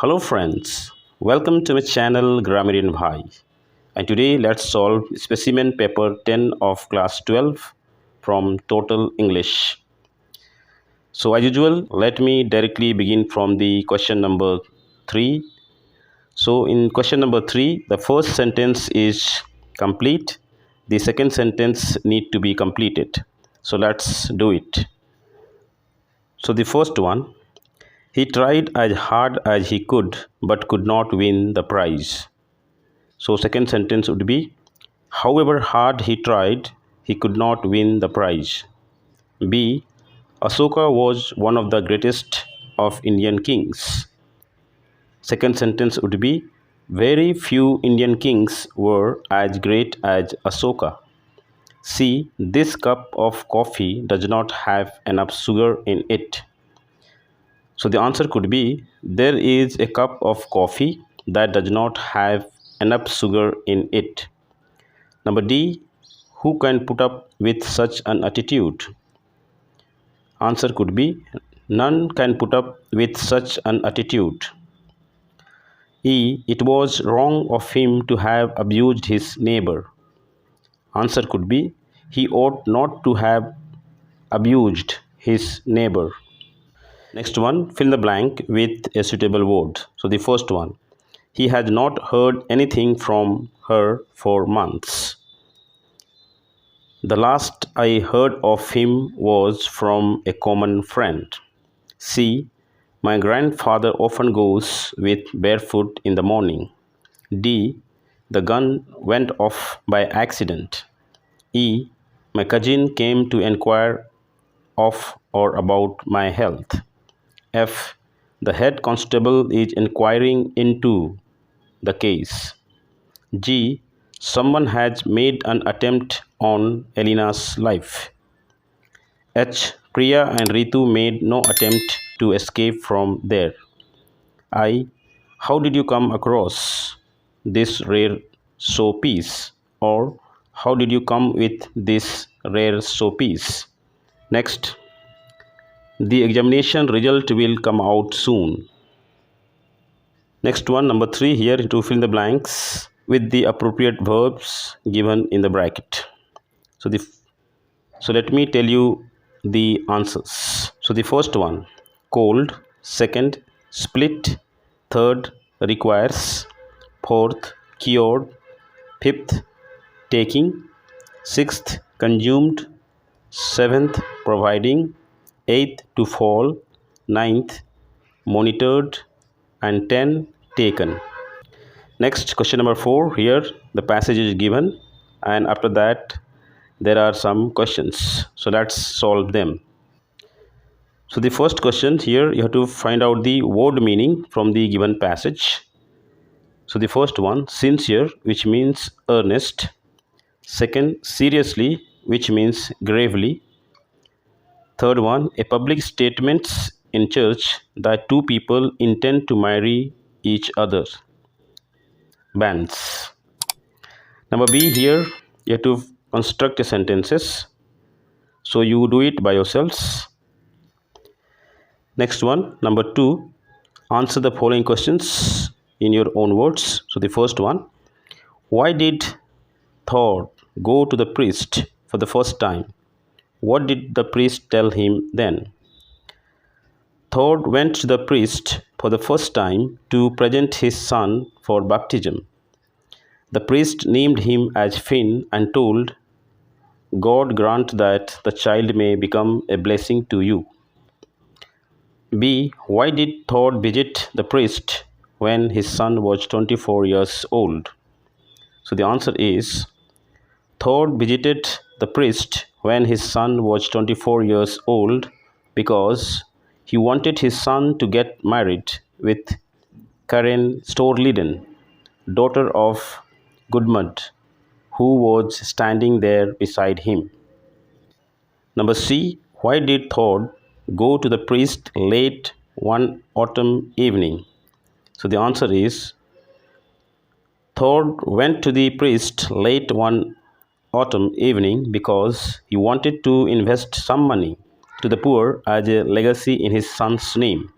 Hello friends, welcome to my channel Grammarian Bhai, and today let's solve Specimen paper 10 of class 12 from Total English. So as usual, let me directly begin from the question number 3. So in question number 3, the first sentence is complete, the second sentence need to be completed. So let's do it. So the first one, he tried as hard as he could but could not win the prize. So second sentence would be, however hard he tried, he could not win the prize. B. Ashoka was one of the greatest of Indian kings. Second sentence would be, very few Indian kings were as great as Ashoka. C. This cup of coffee does not have enough sugar in it. So the answer could be, there is a cup of coffee that does not have enough sugar in it. Number D, who can put up with such an attitude? Answer could be, none can put up with such an attitude. E, it was wrong of him to have abused his neighbor. Answer could be, he ought not to have abused his neighbor. Next one, fill the blank with a suitable word. So the first one, he had not heard anything from her for months. The last I heard of him was from a common friend. C. My grandfather often goes with barefoot in the morning. D. The gun went off by accident. E. My cousin came to inquire of or about my health. F. The head constable is inquiring into the case. G. Someone has made an attempt on Elina's life. H. Priya and Ritu made no attempt to escape from there. I. How did you come across this rare showpiece? Or how did you come with this rare showpiece? Next. The examination result will come out soon. Next one, number 3 here, to fill the blanks with the appropriate verbs given in the bracket. So let me tell you the answers. So the first one, cold. Second, split. Third, requires. Fourth, cured. Fifth, taking. Sixth, consumed. Seventh, providing. Eighth, to fall. Ninth, monitored. And 10, taken. Next, question number 4. Here the passage is given, and after that there are some questions. So let's solve them. So the first question here, you have to find out the word meaning from the given passage. So the first one, sincere, which means earnest. Second, seriously, which means gravely. Third one, a public statement in church that two people intend to marry each other. Bands. Number B, here you have to construct the sentences. So you do it by yourselves. Next one, number 2, answer the following questions in your own words. So the first one, why did Thor go to the priest for the first time? What did the priest tell him then? Thor went to the priest for the first time to present his son for baptism. The priest named him as Finn and told, God grant that the child may become a blessing to you. B. Why did Thor visit the priest when his son was 24 years old? So the answer is, Thor visited the priest when his son was 24 years old because he wanted his son to get married with Karen Storliden, daughter of Gudmund, who was standing there beside him. Number C. Why did Thor go to the priest late one autumn evening? So the answer is, Thor went to the priest late one autumn evening because he wanted to invest some money to the poor as a legacy in his son's name.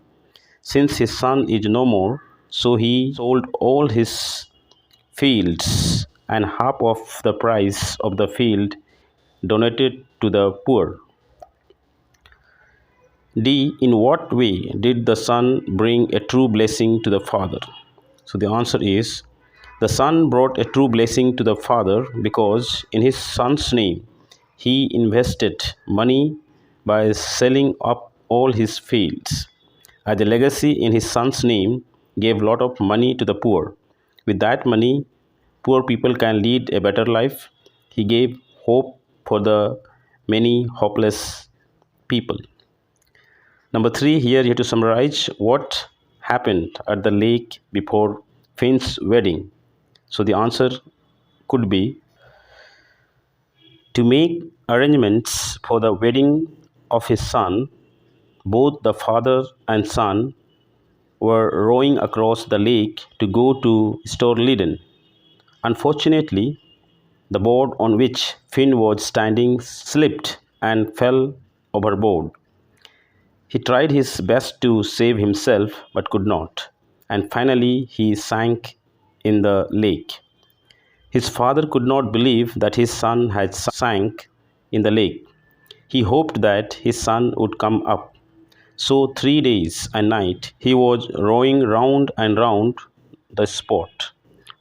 Since his son is no more, So he sold all his fields and half of the price of the field donated to the poor. D. In what way did the son bring a true blessing to the father? So the answer is the son brought a true blessing to the father because in his son's name he invested money by selling up all his fields. As a legacy in his son's name gave lot of money to the poor. With that money, poor people can lead a better life. He gave hope for the many hopeless people. Number three, here you have to summarize what happened at the lake before Finn's wedding. So the answer could be to make arrangements for the wedding of his son. Both the father and son were rowing across the lake to go to Storliden. Unfortunately, the board on which Finn was standing slipped and fell overboard. He tried his best to save himself but could not, and finally he sank in the lake. His father could not believe that his son had sank in the lake. He hoped that his son would come up. So 3 days and night he was rowing round and round the spot.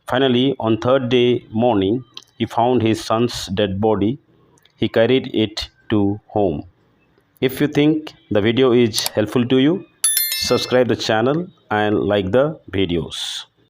Finally, on third day morning, he found his son's dead body. He carried it to home. If you think the video is helpful to you, subscribe the channel and like the videos.